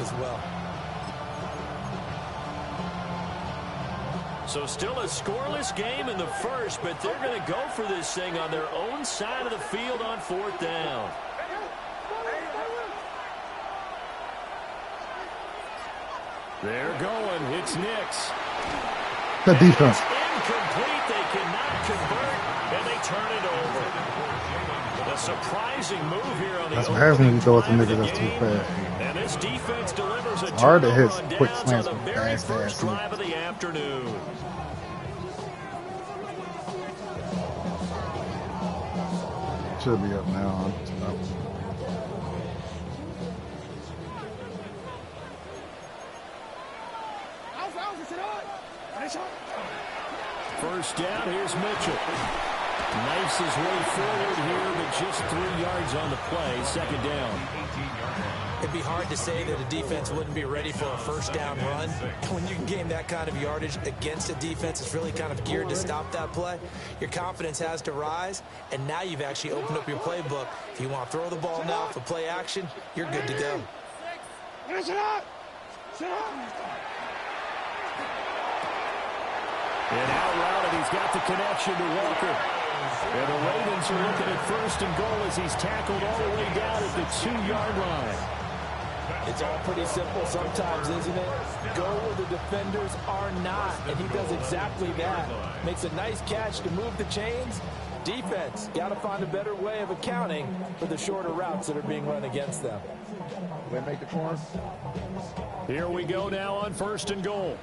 as well. So still a scoreless game in the first, but they're going to go for this thing on their own side of the field on 4th down. They're going. It's Nix. The defense. It's incomplete. They cannot convert, and they turn it over. A surprising move here on the That's what happens when you go with the nigga that's too fast. And this defense delivers a hard to hit turnover on quick downs slants on the with very fast first ass drive of the afternoon. Should be up now. First down, here's Mitchell. Knifes his way forward here, but just 3 yards on the play. 2nd down. It'd be hard to say that a defense wouldn't be ready for a first down run. When you can gain that kind of yardage against a defense that's really kind of geared to stop that play, your confidence has to rise, and now you've actually opened up your playbook. If you want to throw the ball now for play action, you're good to go. And out route, and he's got the connection to Walker. And the Ravens are looking at 1st and goal as he's tackled all the way down at the 2-yard line. It's all pretty simple sometimes, isn't it? Go where the defenders are not, and he does exactly that. Makes a nice catch to move the chains. Defense, got to find a better way of accounting for the shorter routes that are being run against them. They make the corner. Here we go now on 1st and goal.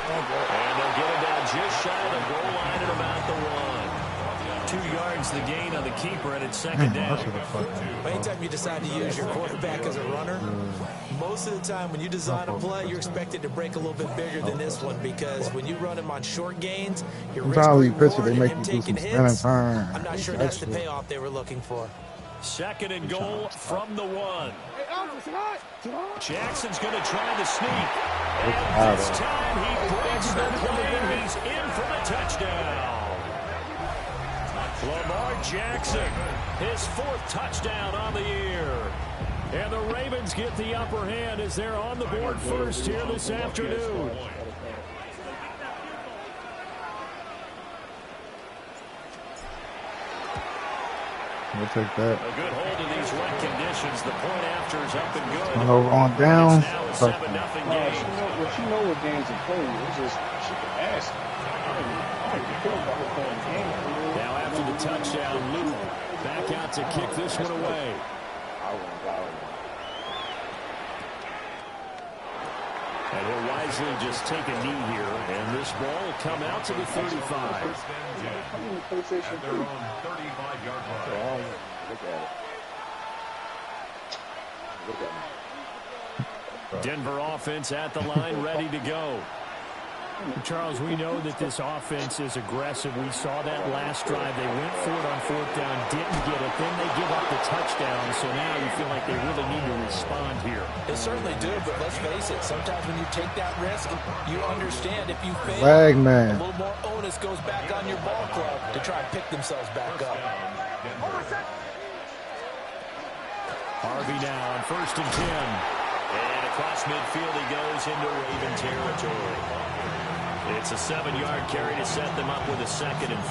And they'll get it down just shy of the goal line at about the 1. 2 yards the gain on the keeper, and it's 2nd down. Anytime you decide to use your quarterback as a runner, most of the time when you design a play, you're expected to break a little bit bigger than this one, because when you run him on short gains, you're risking him taking hits. I'm not sure that's the payoff they were looking for. 2nd and goal from the 1. Jackson's going to try the sneak. And this time he breaks the play. He's in for the touchdown. Lamar Jackson, his 4th touchdown on the year. And the Ravens get the upper hand as they're on the board first here this afternoon. We'll take that. A good hold of these wet conditions. The point after is up and good. On down. It's now a 7-0 game. She know what games to play. It's just she can ask. Now after the touchdown, Luke back out to kick this one away. And he'll wisely just take a knee here, and this ball will come out to the 35. At their own 35-yard line. Look at it. Denver offense at the line, ready to go. Charles, we know that this offense is aggressive. We saw that last drive. They went for it on 4th down, didn't get it. Then they give up the touchdown. So now you feel like they really need to respond here. They certainly do, but let's face it. Sometimes when you take that risk, you understand if you fail, a little more onus goes back on your ball club to try and pick themselves back up. Harvey now on 1st and 10. And across midfield he goes into Raven territory. It's a 7-yard carry to set them up with a 2nd and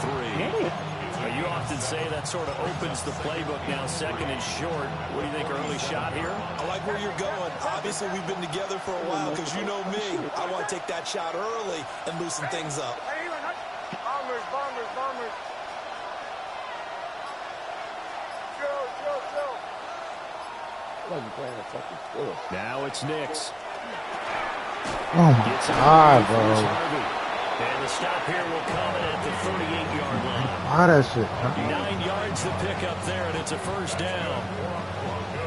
3. You often say that sort of opens the playbook now, 2nd and short. What do you think, early shot here? I like where you're going. Obviously, we've been together for a while because you know me. I want to take that shot early and loosen things up. Bombers. Go. Now it's Nix. Oh my God, bro. And the stop here will come at the 38-yard line. Why that shit? 9 yards to pick up there, and it's a 1st down.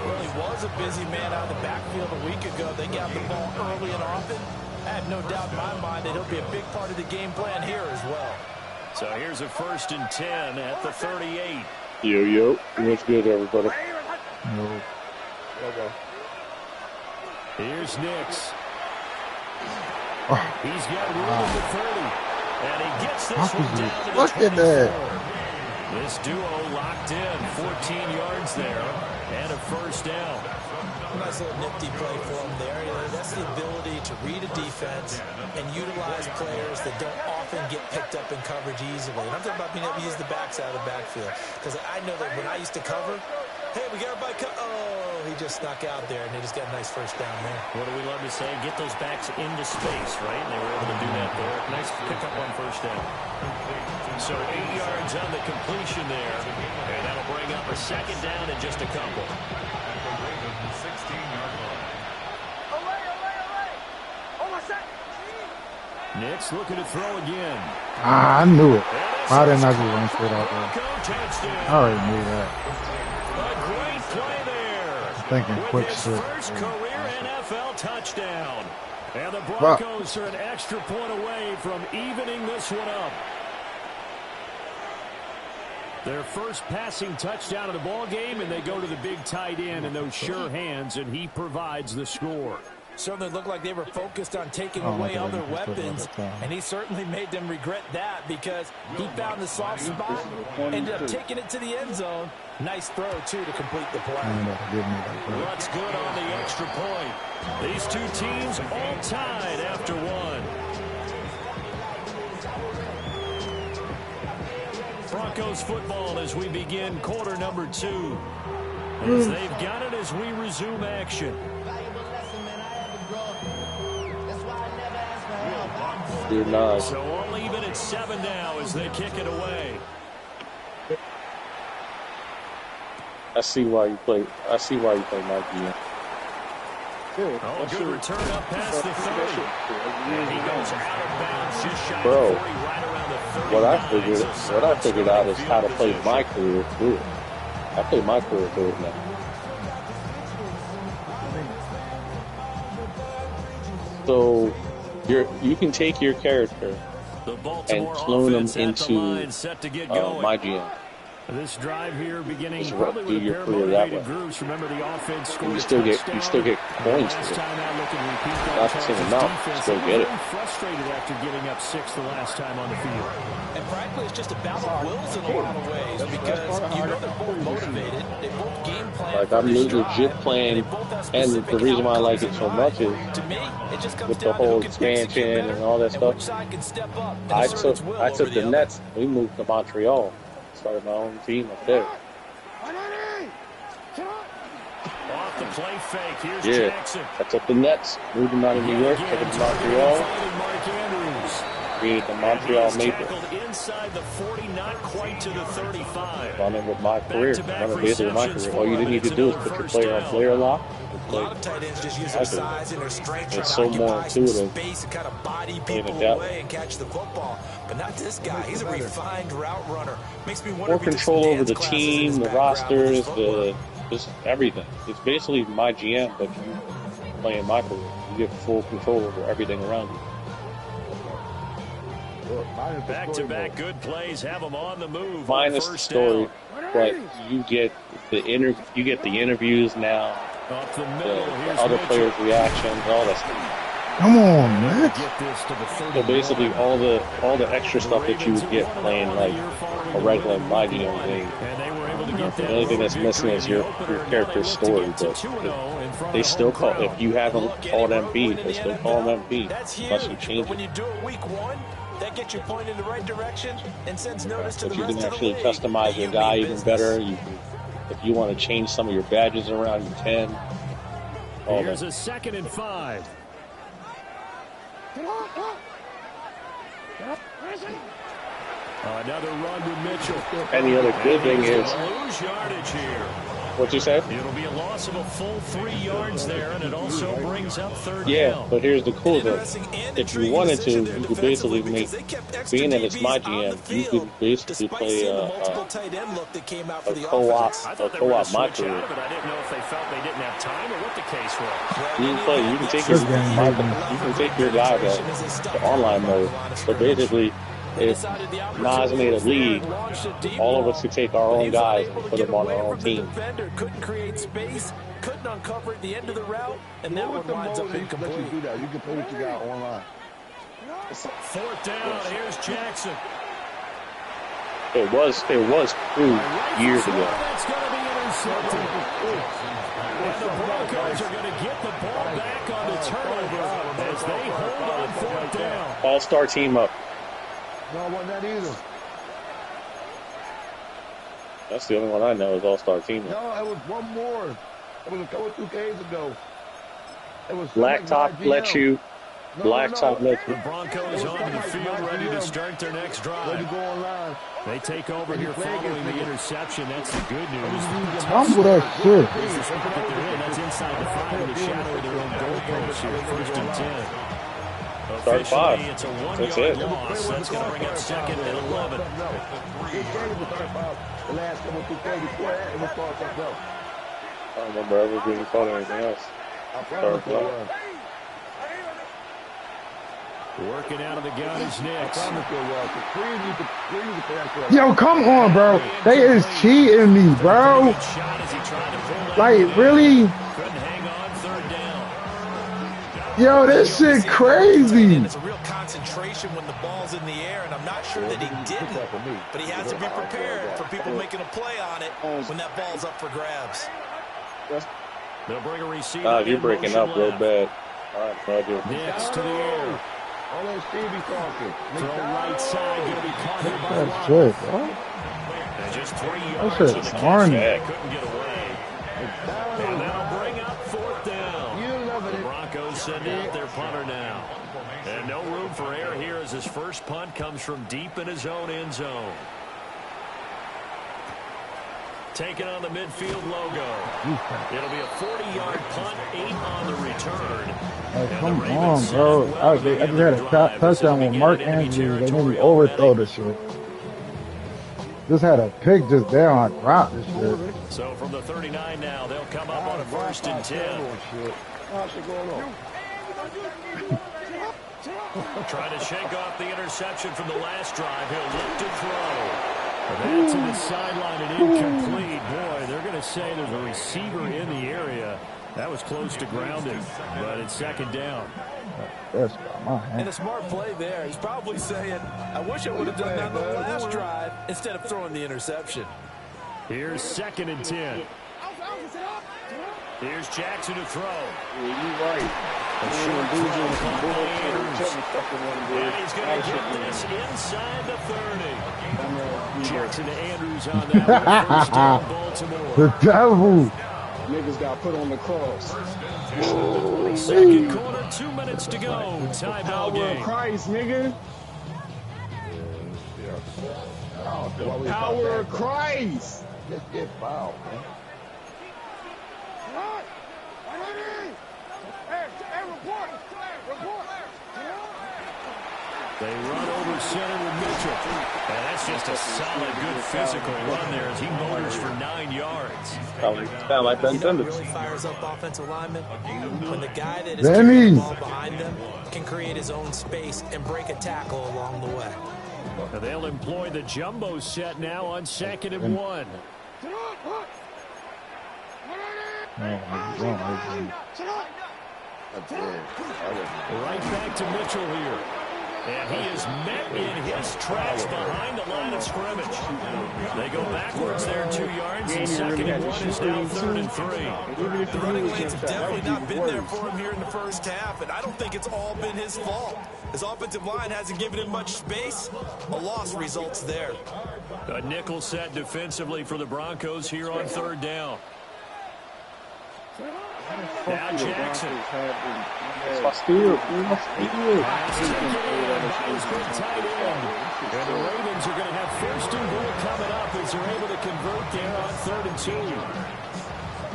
Well, he was a busy man out of the backfield a week ago. They got the ball early and often. I have no doubt in my mind that he'll be a big part of the game plan here as well. So here's a 1st and 10 at the 38. Yo. What's good, everybody? No. Okay. Here's Nix. Oh. He's got room at the 30. And he gets this How one could you down to the look at 24. that? This duo locked in, 14 yards there, and a first down. Nice little nifty play for him there. You know, that's the ability to read a defense and utilize players that don't often get picked up in coverage easily. And I'm talking about being able to use the backs out of the backfield. Because I know that when I used to cover, hey, we got everybody oh, he just snuck out there, and they just got a nice first down there. What do we love to say? Get those backs into space, right? And they were able to do that there. Nice pickup on first down. So 8 yards on the completion there. And that'll bring up a second down in just a couple. Nix looking to throw again. Ah, I knew it. Why didn't I just run straight out there? I already knew that. A great play there. I'm thinking quick his shit. first career NFL touchdown. And the Broncos are an extra point away from evening this one up. Their first passing touchdown of the ball game, and they go to the big tight end and those sure hands, and he provides the score. Certainly looked like they were focused on taking away other weapons, and he certainly made them regret that because he found the soft spot, ended up taking it to the end zone. Nice throw, too, to complete the play. What's good on the extra point? These two teams all tied after one. Broncos football as we begin quarter number 2. As they've got it as we resume action. You're not. So only even at 7 now as they kick it away. I see why you play Mikey. Oh, good return up past the 30. And he goes out of bounds just shy Bro, of 40, right around the 30. What I figured out is how to play my career through it. I play my career through it now. So you can take your character and clone them into my GM. This drive here beginning Just probably do with a your pair of career that motivated way. groups. Remember the offense scored You a still touchdown. get coins for Last it. time out looking to repeat that Not the same Chargers amount. defense. Still They get were it. very frustrated after giving up 6 the last time on the field. And frankly, it's just a battle of wills in a lot of ways because you know they're both motivated. They both game plan. Like I'm legit playing, and the reason why I like it so much is to me, it just comes with the down to whole who can execute expansion better and all that and which stuff. side can step up and I assert its will over took the other. Nets. We moved to Montreal. Started my own team up there. Off the play fake. Here's Yeah, Jackson. I took the Nets. Moved them out of New York. Took them to Montreal. Mark Andrews. Created the Montreal He is Maple. tackled inside the 40, not quite to the 35. Running with my career. Back-to-back Running basically with my receptions career. All you for him, need to and do is it's put your another player on first player lock. A lot of tight ends just use their size and their strength It's trying so to more occupy some intuitive. space and kind of body Playing people it that away way. and catch the football. But not this guy. He's a refined route runner. Makes me wonder More if he took control some over dance the classes in team, his the background with his rosters, footwork. just everything. It's basically my GM, but you playing my career. You get full control over everything around you. Back-to-back good plays have them on the move. Minus on the first story, down. but you get the interviews now, Up the the middle. Here's other Mitchell. players' reactions, all that stuff. Come on, man. Get this to the 30. So basically, all the extra stuff that you would get playing like a regular my GM game. And they were able to get that The only thing that's missing is your character's story, but they still call, if you haven't called MP, they still call them MP, That's unless you huge. change But when it. you do it week 1, that gets you pointed in the right direction and sends notice to But the you rest can of the actually league customize that your you guy mean even business. better. You can, if you want to change some of your badges around, you can. All Here's that. a 2nd and 5. Another run with Mitchell. And the other good thing is, Lose yardage here. what you said? It'll be a loss of a full 3 yards there, and it also brings up 3rd Yeah, down. but here's the cool thing. Interesting and If you intriguing wanted to, decision there you could defensively basically make, because they kept extra being that it's my DBs on GM, the you field, could basically despite play seeing the multiple tight end look that came out for the offense. I a thought they were going co-op to my switch career. out of it. I didn't know if they felt they didn't have time or what the case was. You can take your guy to the online mode. So basically, if Nas made a league, all of us could take our own guys and put them on our own team. Couldn't create space, couldn't uncover at the end of the route, and that one winds up incomplete. You can play with your guy online. Fourth down. Here's Jackson. It was true years ago. That's going to be intercepted. And the Broncos are going to get the ball back on the turnover as they hold on fourth down. All-star team up. No, it wasn't that either. That's the only one I know is all-star team up. No, it was one more. It was a couple 2 games ago. It was Blacktop let you. Blacktop let you. The Broncos on the field ready to start their next drive. They take over here following the interception. That's the good news. Fumble that shit. That's inside the 5 in the shadow of their own goalpost here. First and 10. Start 5. It's a That's 1-yard it. loss. That's going to bring up second and 11. I don't remember ever being called anything else. Start 5. Working out of the gun is Knicks. Yo, come on, bro. They is cheating me, bro. Like, really? Couldn't hang on third down. Yo, this shit crazy. It's a real concentration when the ball's in the air, and I'm not sure that he didn't, but he has to be prepared for people making a play on it when that ball's up for grabs. They'll bring a receiver. You're breaking up real bad. All right, Roger. Knicks to the air. All those Stevie talking. Throw right side, going to be caught here by That's shit, bro. And just 3 That yards shit's to the morning. catch. Couldn't get away. And that'll bring up fourth down. The Broncos send out their punter now. And no room for error here as his first punt comes from deep in his own end zone. Taking on the midfield logo. It'll be a 40-yard punt, 8 on the return. Hey, come on, bro. I just had a touchdown with Mark Andrews. They made me overthrow this shit. Just had a pick just there on drop this shit. So from the 39 now, they'll come up on a 1st and 10. Trying to shake off the interception from the last drive. He'll look to throw. That's to the sideline and incomplete. Boy, they're going to say there's a receiver in the area. That was close to grounding, but it's second down. And a smart play there. He's probably saying, I wish I would have done that on the last drive instead of throwing the interception. Here's 2nd and 10. Here's Jackson to throw. You're right. And he's going to get this inside the 30. Jackson to Andrews on that one. First down, Baltimore. The devil. Niggas got put on the cross. Second quarter, 2 minutes to go. Timeout game. Christ, nigga. Power of Christ. Just get fouled, man. They run over center with Mitchell. And that's just a solid, good physical run there as he motors for 9 yards. Sound like that intended. Really fires up offensive linemen when the guy that is carrying the ball behind them can create his own space and break a tackle along the way. Now they'll employ the jumbo set now on 2nd and 1. Right back to Mitchell here. And he is met in his tracks behind the line of scrimmage. They go backwards there 2 yards, and 2nd and 1 is now 3rd and 3. The running lanes have definitely not been there for him here in the first half, and I don't think it's all been his fault. His offensive line hasn't given him much space. A loss results there. A nickel set defensively for the Broncos here on 3rd down. Now Jackson. Steal. And the Ravens are going to have 1st and goal coming up as they're able to convert there on 3rd and 2.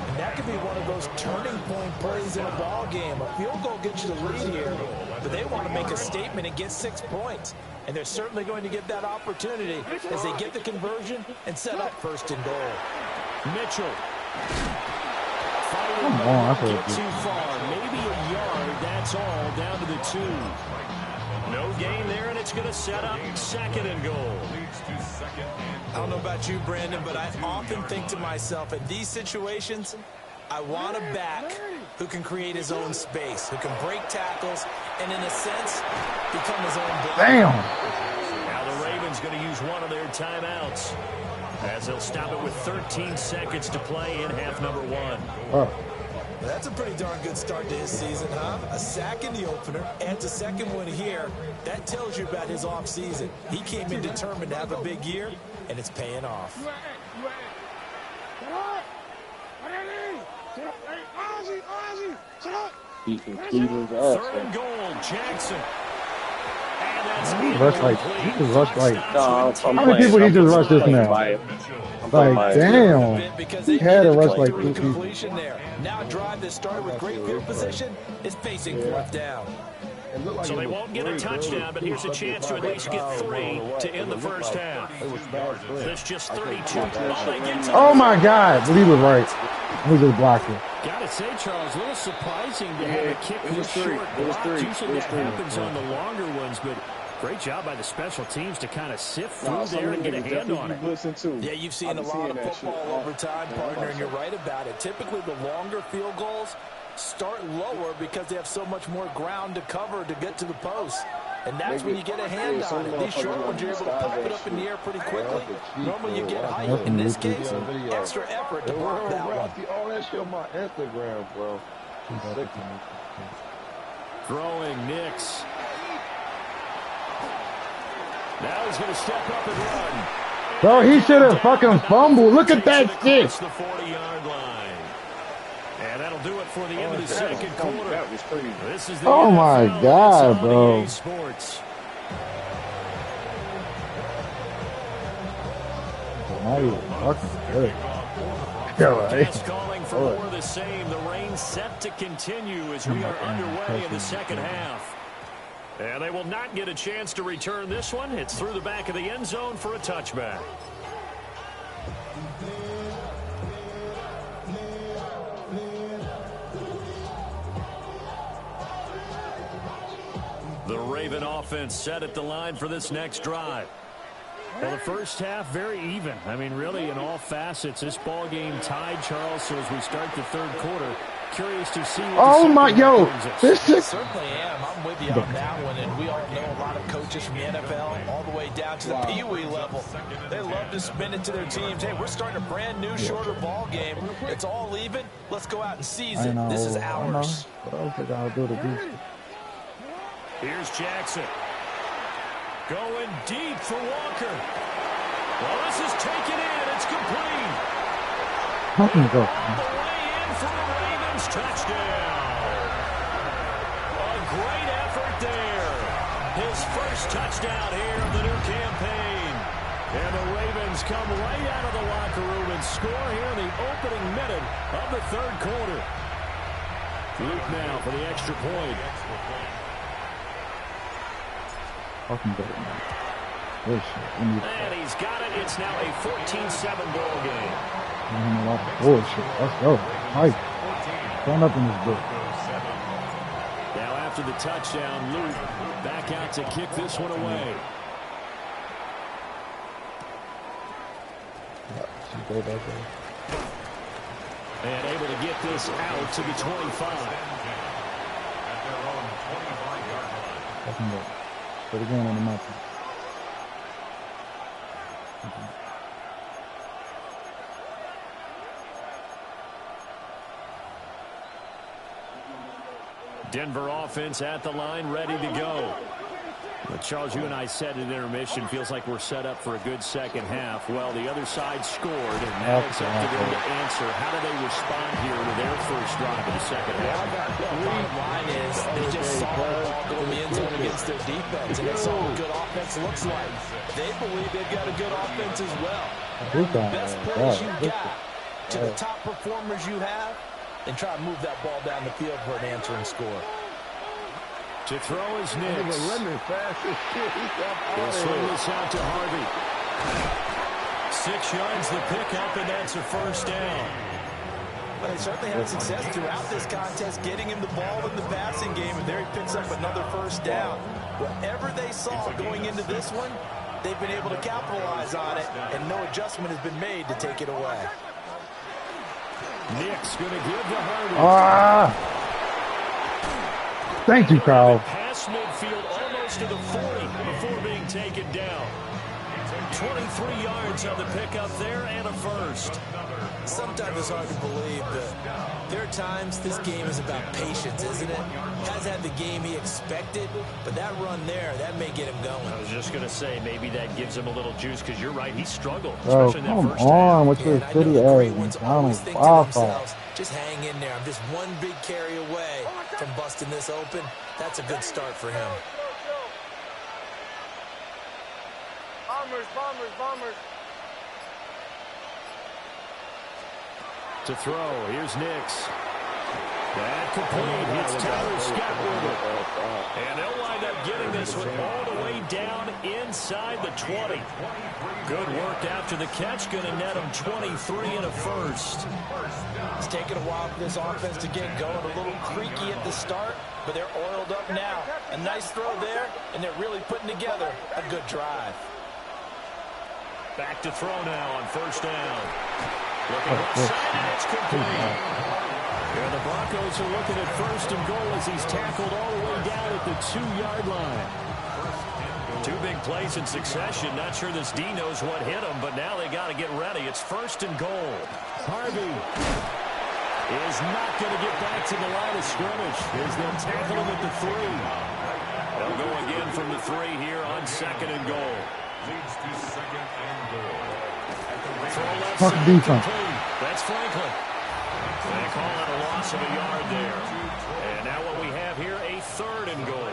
And that could be one of those turning point plays in a ball game. A field goal gets you the lead here, but they want to make a statement and get 6 points. And they're certainly going to get that opportunity as they get the conversion and set up 1st and goal. Mitchell. Come on, I Get too far, maybe a yard, that's all, down to the 2. No gain there, and it's going to set up 2nd and goal. I don't know about you, Brandon, but I often think to myself, in these situations, I want a back who can create his own space, who can break tackles and in a sense, become his own block. Damn. Now the Ravens going to use one of their timeouts as they'll stop it with 13 seconds to play in half number 1. Oh. That's a pretty darn good start to his season, huh? A sack in the opener, adds a second one here. That tells you about his offseason. He came in determined to have a big year, and it's paying off. Beating Cleveland's ass. 3rd and goal, Jackson. He just rushed like. How many people he just rushed this now? Like, damn. He had a rush like 2 people. Now a drive that started with great field position is facing 4th down. So they won't get a touchdown, but here's a chance to at least get 3 to end the first half. There's just 32. Oh my God! But he was right. He was just blocking. Gotta say, Charles, a little surprising to have a kick this short. Usually that happens on the longer ones, but great job by the special teams to kind of sift through there and get a hand on it. Yeah, you've seen a lot of football over time, partner, and you're right about it. Typically, the longer field goals start lower because they have so much more ground to cover to get to the post. And that's when you get a hand on it. These short ones, you're able to pop it up in the air pretty quickly. Normally, you get height. In this case, extra effort to block that one. Oh, that shit on my Instagram, bro. Throwing Nix. Now he's going to step up and run. Bro, he should have fucking fumbled. Look at that shit. The 40-yard line. And that'll do it for the end of the second quarter. That was crazy. This is the Oh my NFL. God, It's on bro. EA Sports. Now you're fucking good. Yeah, right. Guest calling for more of the same. The rain set to continue as we are underway in the second half. And they will not get a chance to return this one. It's through the back of the end zone for a touchback. The Raven offense set at the line for this next drive. Well, the first half, very even. I mean, really, in all facets, this ball game tied, Charles. So as we start the third quarter, curious to see what Oh my, yo, this I is. certainly am. I'm with you on that one. And we all know a lot of coaches from the NFL all the way down to the Pee Wee level. They love to spin it to their teams. Hey, we're starting a brand new, shorter ball game. It's all even. Let's go out and seize it. This is ours. What else did I do to beat you? Here's Jackson. Going deep for Walker. Well, this is taken in. It's complete. Fucking go. All the way in for the Ravens touchdown. A great effort there. His first touchdown here of the new campaign. And the Ravens come right out of the locker room and score here in the opening minute of the third quarter. Luke now for the extra point. Fucking better, man. Bullshit. And he's got it. It's now a 14-7 ball game. A lot of bullshit. Let's go. Mike. Turn up in this book. Now after the touchdown, Luke back out to kick this one away. Go back there. And able to get this out to the 25. Fucking go. Put it again on the mountain. Denver offense at the line, ready to go. But Charles, you and I said at intermission, feels like we're set up for a good second half. Well, the other side scored, and now it's up to them to answer. How do they respond here with their first drive of the second half? The bottom line is they just saw the ball go in the end zone against their defense, and they saw what good offense looks like. They believe they've got a good offense as well. The best plays you got to the top performers you have, and try to move that ball down the field for an answering score. To throw his Nix. He'll swing this out to Harvey. 6 yards the pickup, and that's a first down. Well, they certainly had success throughout this contest, getting him the ball in the passing game, and there he picks up another first down. Whatever they saw going into this one, they've been able to capitalize on it, and no adjustment has been made to take it away. Nix going to give to Harvey. Thank you, Kyle. midfield, almost to the 40 before being taken down. 23 yards on the pickup there and a first. Sometimes it's hard to believe, but there are times this game is about patience, isn't it? Has had the game he expected, but that run there, that may get him going. I was just going to say, maybe that gives him a little juice, because you're right, he struggled, Bro, especially in that come first on half. with your city ass. Always think to themselves, just hang in there. I'm just one big carry away from busting this open. That's a good start for him. Bombers. To throw, here's Nix. That complete, hits Tyler Scott with it. And they'll wind up getting this one all the way down inside the 20. Good work after the catch, going to net him 23 and a first. It's taken a while for this offense to get going. A little creaky at the start, but they're oiled up now. A nice throw there, and they're really putting together a good drive. Back to throw now on first down. Looking outside, and it's complete. And the Broncos are looking at first and goal as he's tackled all the way down at the 2-yard line. Two big plays in succession. Not sure this D knows what hit him, but now they got to get ready. It's first and goal. Harvey is not going to get back to the line of scrimmage as they'll tackle him at the 3. They'll go again from the 3 here on second and goal. Leads to second and goal. Fuck defense. That's Franklin. They call it a loss of a yard there. And now what we have here, a third and goal.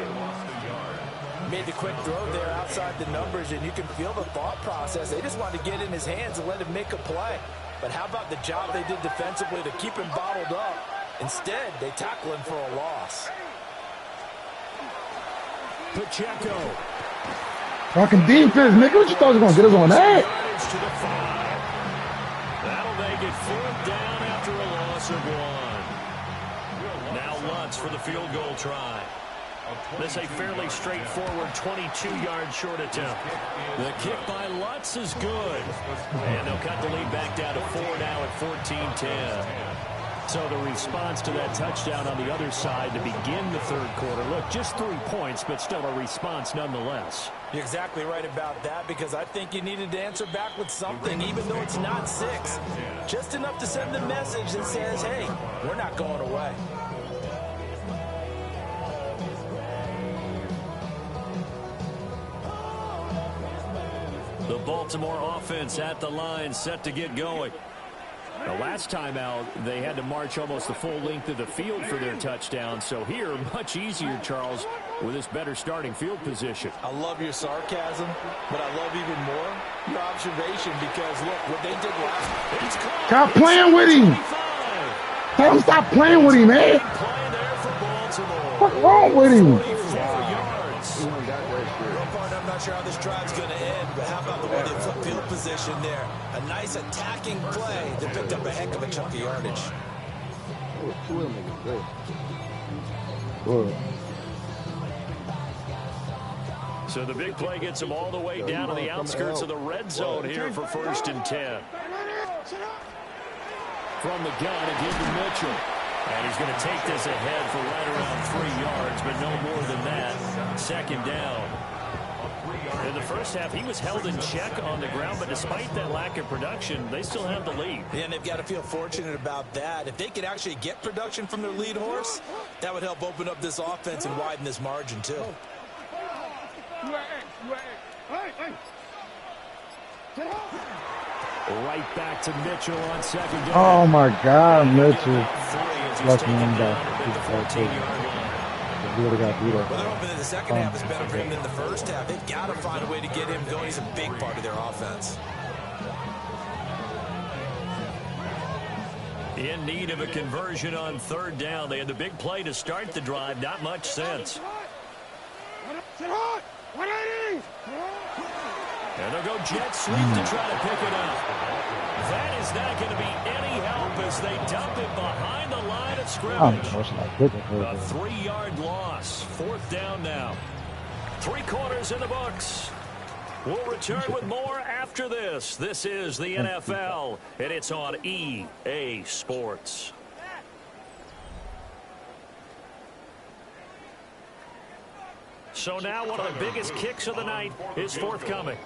Made the quick throw there outside the numbers, and you can feel the thought process. They just wanted to get in his hands and let him make a play. But how about the job they did defensively to keep him bottled up? Instead, they tackle him for a loss. Pacheco. Fucking defense, nigga. What you thought you was going to get us on that? To the 5. That'll make it 4th down after a loss of 1. Now Lutz for the field goal try. This a fairly straightforward 22-yard short attempt. The kick by Lutz is good. And they'll cut the lead back down to 4 now at 14-10. So the response to that touchdown on the other side to begin the third quarter. Look, just 3 points, but still a response nonetheless. You're exactly right about that, because I think you needed to answer back with something, even though it's not 6. Just enough to send the message that says, hey, we're not going away. The Baltimore offense at the line, set to get going. The last time out, they had to march almost the full length of the field for their touchdown. So here, much easier, Charles, with this better starting field position. I love your sarcasm, but I love even more your observation, because, look, what they did last. Stop playing with him. Tell him stop playing with him, man. What's wrong with him? I'm not sure how this drive's going to end, but how about the way they took field position there? A nice attacking play that picked up a heck of a chunk of yardage. So the big play gets them all the way down to the outskirts of the red zone here for 1st and 10. From the gun again to Mitchell. And he's going to take this ahead for right around 3 yards, but no more than that. 2nd down. In the first half, he was held in check on the ground, but despite that lack of production, they still have the lead. And they've got to feel fortunate about that. If they could actually get production from their lead horse, that would help open up this offense and widen this margin, too. Right back to Mitchell on 2nd down. Oh, my God, Mitchell. Lucky him back. He would have got beat up. Well, they're hoping that the second half is better for him than the first half. They've got to find a way to get him going. He's a big part of their offense. In need of a conversion on 3rd down. They had the big play to start the drive. Not much sense. And they'll go jet sweep to try to pick it up. That is not going to be any help as they dump it behind the line of scrimmage. A 3-yard loss. 4th down now. 3 quarters in the books. We'll return with more after this. This is the NFL, and it's on EA Sports. So now one of the biggest kicks of the night is forthcoming.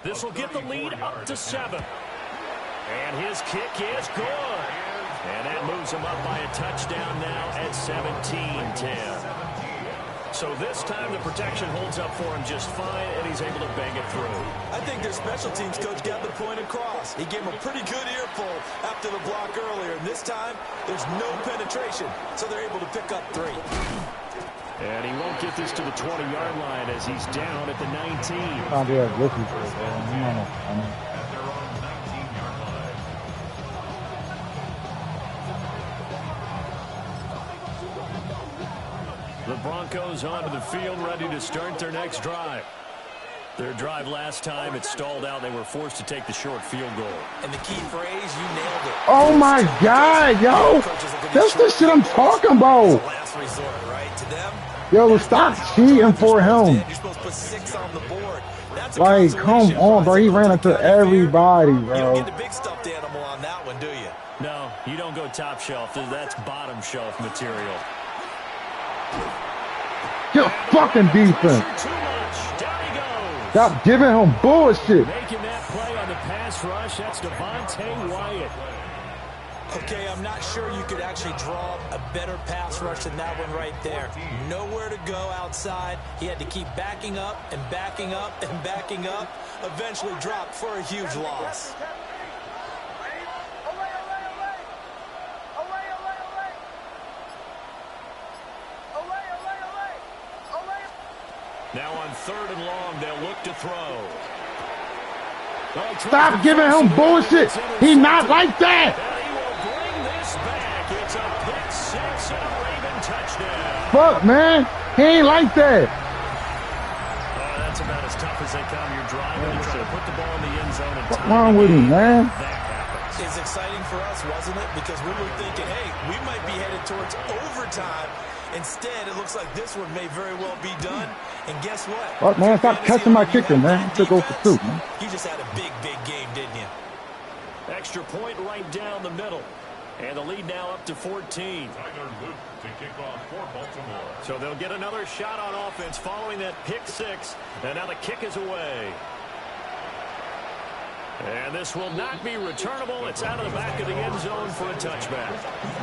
This will get the lead up to 7. And his kick is good. And that moves him up by a touchdown now at 17-10. So this time the protection holds up for him just fine, and he's able to bang it through. I think their special teams coach got the point across. He gave him a pretty good earful after the block earlier. And this time, there's no penetration, so they're able to pick up 3. And he won't get this to the 20-yard line as he's down at the 19. Oh, yeah, looking for it, man. The Broncos onto the field, ready to start their next drive. Their drive last time, it stalled out. They were forced to take the short field goal. And the key phrase, you nailed it. Oh, my God, yo. That's the shit I'm talking about. Last resort, right? To them, yo, stop cheating for him. you're supposed to put 6 on the board. That's a Like, come on, bro. He ran into everybody, You don't bro. get the big stuffed animal on that one, do you? No, you don't go top shelf. That's bottom shelf material. Get fucking defense. Too much. Down he goes. Stop giving him bullshit. Making that play on the pass rush, that's Devontae Wyatt. Okay, I'm not sure you could actually draw a better pass rush than that one right there. Nowhere to go outside. He had to keep backing up and backing up and backing up. Eventually dropped for a huge loss. Now on 3rd and long, they'll look to throw. Stop giving him bullshit. He not like that. And he will bring this back. It's a pick 6 and a Raven touchdown. Fuck, man. He ain't like that. That's about as tough as they come. You're driving and trying to put the ball in the end zone. What's wrong with him, man? That happens. It's exciting for us, wasn't it? Because we were thinking, hey, we might be headed towards overtime. Instead, it looks like this one may very well be done. And guess what? Fuck, man. Stop catching my kicker, man. Took over for 2, man. You just had a big, big game, didn't you? Extra point right down the middle. And the lead now up to 14. Tyler Luke to kick off for Baltimore. So they'll get another shot on offense following that pick 6. And now the kick is away. And this will not be returnable. It's out of the back of the end zone for a touchback.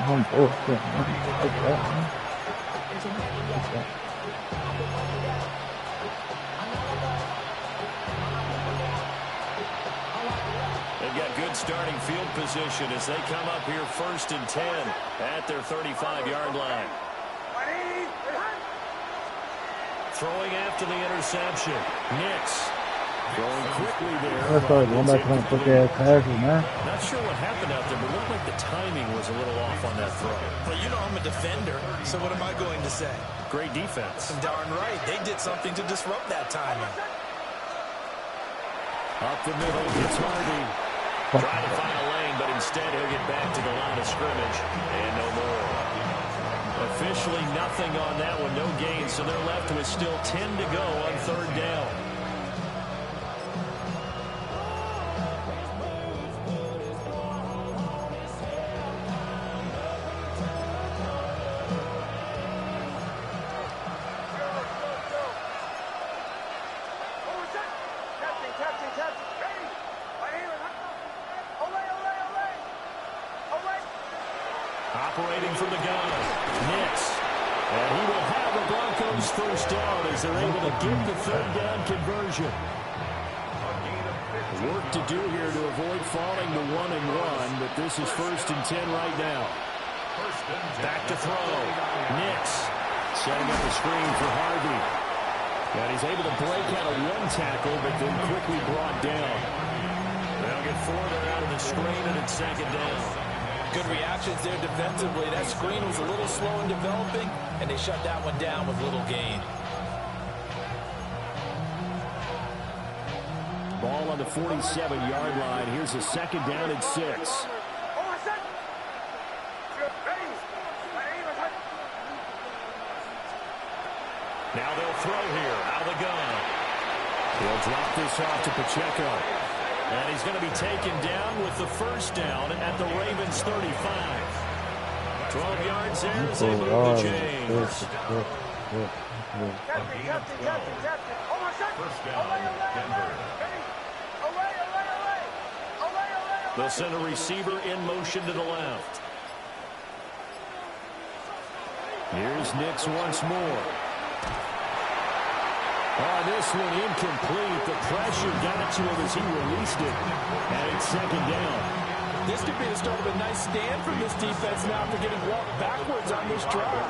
Oh, bullshit, man. Like that, man. They've got good starting field position as they come up here 1st and 10 at their 35-yard line. Throwing after the interception. Nix going quickly there. I started going back to put that passes, man. Not sure what happened out there, but it looked like the timing was a little off on that throw. Well, you know I'm a defender, so what am I going to say? Great defense. Darn right. They did something to disrupt that timing. Up the middle, it's Harvey. Trying to find a lane, but instead he'll get back to the line of scrimmage. And no more. Officially nothing on that one, no gain, so they're left with still 10 to go on 3rd down. Operating from the gun, Nix. And he will have the Broncos 1st down as they're able to get the 3rd down conversion. Work to do here to avoid falling to 1-1, but this is 1st and 10 right now. Back to throw. Nix setting up a screen for Harvey. And he's able to break out of 1 tackle, but then quickly brought down. They'll get 4 there out of the screen, and it's 2nd down. Good reactions there defensively. That screen was a little slow in developing, and they shut that one down with little gain. Ball on the 47-yard line. Here's a 2nd down and 6. Now they'll throw here out of the gun. He'll drop this off to Pacheco. And he's going to be taken down with the 1st down at the Ravens 35. 12 yards there as they move the chains. They'll send a receiver in motion to the left. Here's Nix once more. Oh, this one incomplete. The pressure got to him as he released it. And it's second down. This could be the start of a nice stand from this defense now after getting walked backwards on this drive.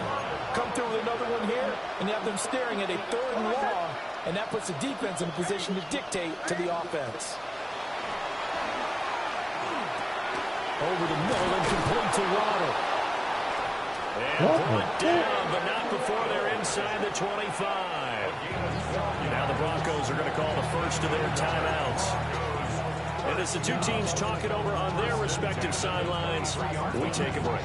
Come through with another one here, and you have them staring at a 3rd and long, and that puts the defense in a position to dictate to the offense. Over the middle and complete to Waddle. And brought down, but not before they're inside the 25. Now the Broncos are going to call the first of their timeouts. And as the two teams talk it over on their respective sidelines, we take a break.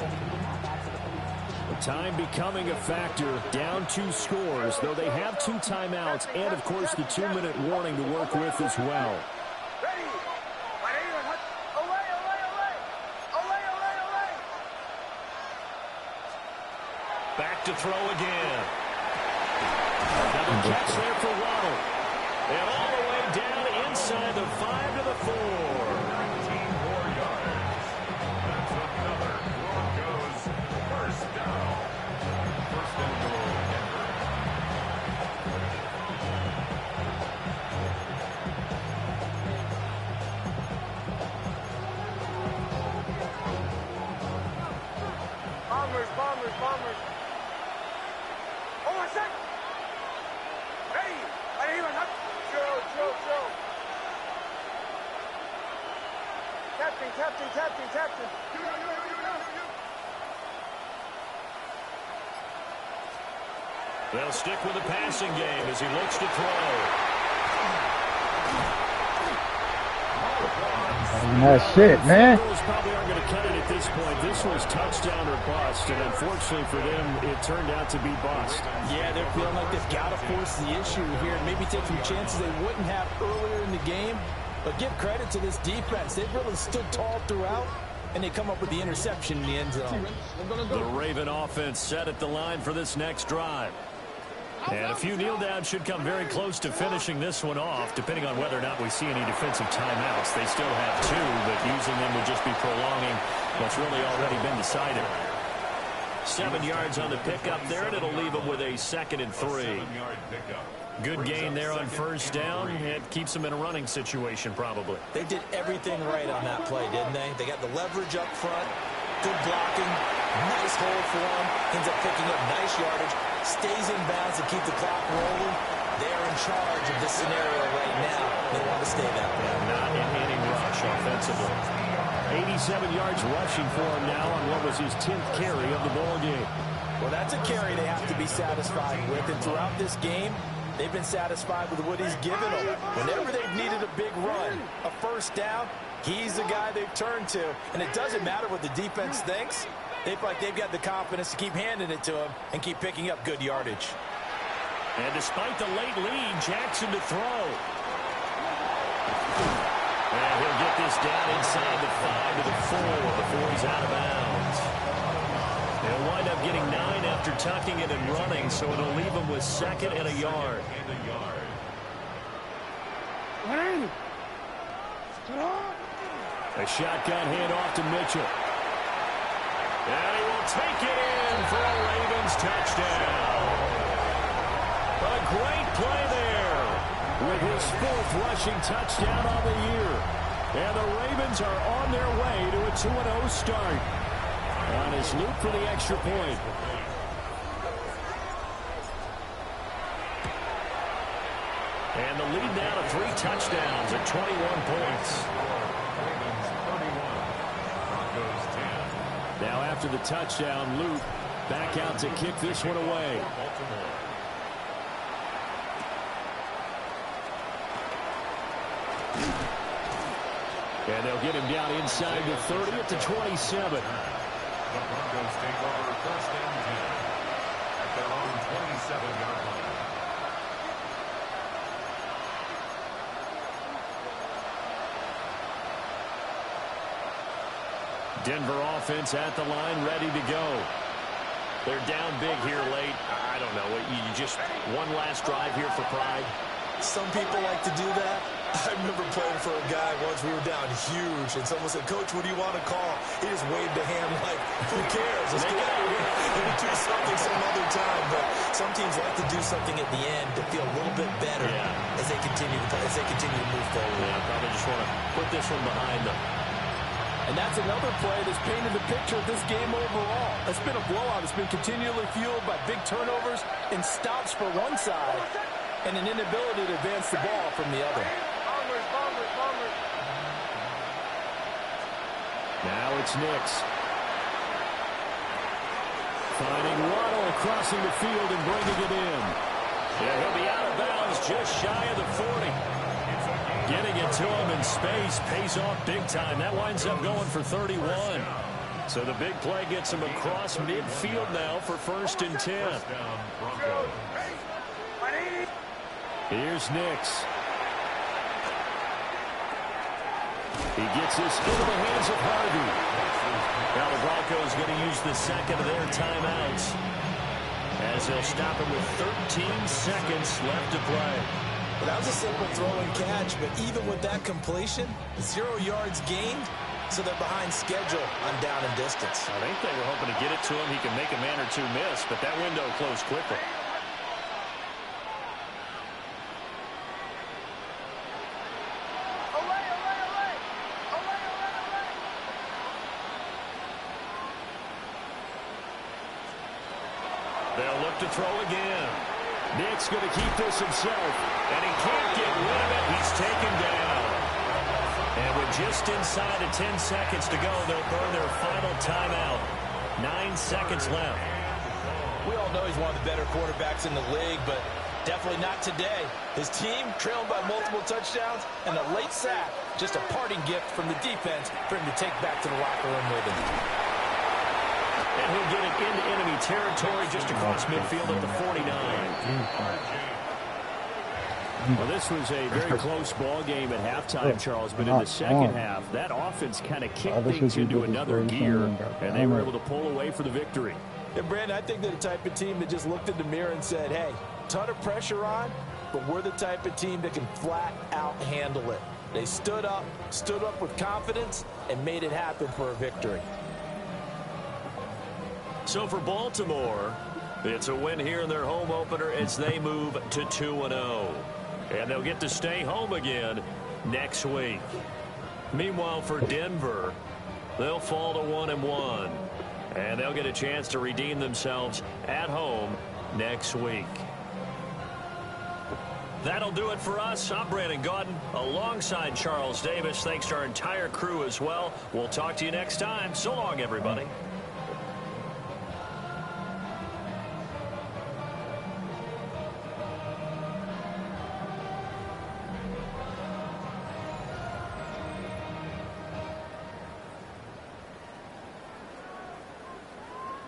The time becoming a factor, down 2 scores, though they have 2 timeouts and, of course, the 2-minute warning to work with as well. Back to throw again. Another catch there for Waddle. And all the way down inside the 5 to the 4. 19 more yards. That's another Broncos first down. First and goal, Denver. Bombers. Oh, my second. Hey, I didn't even have Joe. Captain. They'll stick with the passing game as he looks to throw. That shit, man. Probably aren't going to cut it at this point. This was touchdown or bust, and unfortunately for them, it turned out to be bust. Yeah, they're feeling like they've got to force the issue here and maybe take some chances they wouldn't have earlier in the game. But give credit to this defense. They've really stood tall throughout, and they come up with the interception in the end zone. The Raven offense set at the line for this next drive. And a few kneel downs should come very close to finishing this one off, depending on whether or not we see any defensive timeouts. They still have 2, but using them would just be prolonging what's really already been decided. 7 yards on the pickup there, and it'll leave them with a 2nd and 3. 7-yard pickup. Good gain there on first down. It keeps them in a running situation, probably. They did everything right on that play, didn't they? They got the leverage up front, good blocking, nice hold for them, ends up picking up nice yardage, stays in bounds to keep the clock rolling. They're in charge of this scenario right now. They want to stay that way. Not in any rush offensively. 87 yards rushing for him now on what was his 10th carry of the ball game. Well, that's a carry they have to be satisfied with. And throughout this game, they've been satisfied with what he's given them. Whenever they've needed a big run, a first down, he's the guy they've turned to. And it doesn't matter what the defense thinks. They feel like they've got the confidence to keep handing it to him and keep picking up good yardage. And despite the late lead, Jackson to throw. And he'll get this down inside the 5 to the 4 before he's out of bounds. They'll wind up getting 9 after tucking it and running, so it'll leave him with 2nd and a yard. A shotgun handoff to Mitchell. And he will take it in for a Ravens touchdown. A great play there with his 4th rushing touchdown on the year. And the Ravens are on their way to a 2-0 start. On his loop for the extra point. And the lead now to 3 touchdowns at 21 points. Now after the touchdown, Luke back out to kick this one away. And they'll get him down inside the 30 at the 27. The Broncos take over first and 10 at their own 27-yard line. Denver offense at the line, ready to go. They're down big here late. I don't know. You just one last drive here for pride. Some people like to do that. I remember playing for a guy once. We were down huge, and someone said, "Coach, what do you want to call?" He just waved a hand like, "Who cares? Let's get out of here. We'll do something some other time." But some teams like to do something at the end to feel a little bit better as they continue to move forward. Yeah, probably just want to put this one behind them. And that's another play that's painted the picture of this game overall. It's been a blowout. It's been continually fueled by big turnovers and stops for one side and an inability to advance the ball from the other. Bombers. Now it's Nix. Finding Waddle crossing the field and bringing it in. Yeah, he'll be out of bounds just shy of the 40. Getting it to him in space pays off big time. That winds up going for 31. So the big play gets him across midfield now for 1st and 10. Here's Nix. He gets this into the hands of Harvey. Now the Broncos going to use the second of their timeouts as they'll stop him with 13 seconds left to play. Well, that was a simple throw and catch, but even with that completion, 0 yards gained, so they're behind schedule on down and distance. I think they were hoping to get it to him. He can make a man or two miss, but that window closed quickly. They'll look to throw again. Nick's going to keep this himself, and he can't get rid of it. He's taken down. And with just inside of 10 seconds to go, they'll burn their final timeout. 9 seconds left. We all know he's one of the better quarterbacks in the league, but definitely not today. His team trailed by multiple touchdowns, and a late sack, just a parting gift from the defense for him to take back to the locker room with him. And he'll get it into enemy territory just across midfield at the 49. Well, this was a very close ball game at halftime, Charles, but in the second half, that offense kind of kicked things into another gear, and they were able to pull away for the victory. And, Brandon, I think they're the type of team that just looked in the mirror and said, hey, ton of pressure on, but we're the type of team that can flat out handle it. They stood up with confidence, and made it happen for a victory. So for Baltimore, it's a win here in their home opener as they move to 2-0. And they'll get to stay home again next week. Meanwhile, for Denver, they'll fall to 1-1. And they'll get a chance to redeem themselves at home next week. That'll do it for us. I'm Brandon Gaudin alongside Charles Davis. Thanks to our entire crew as well. We'll talk to you next time. So long, everybody.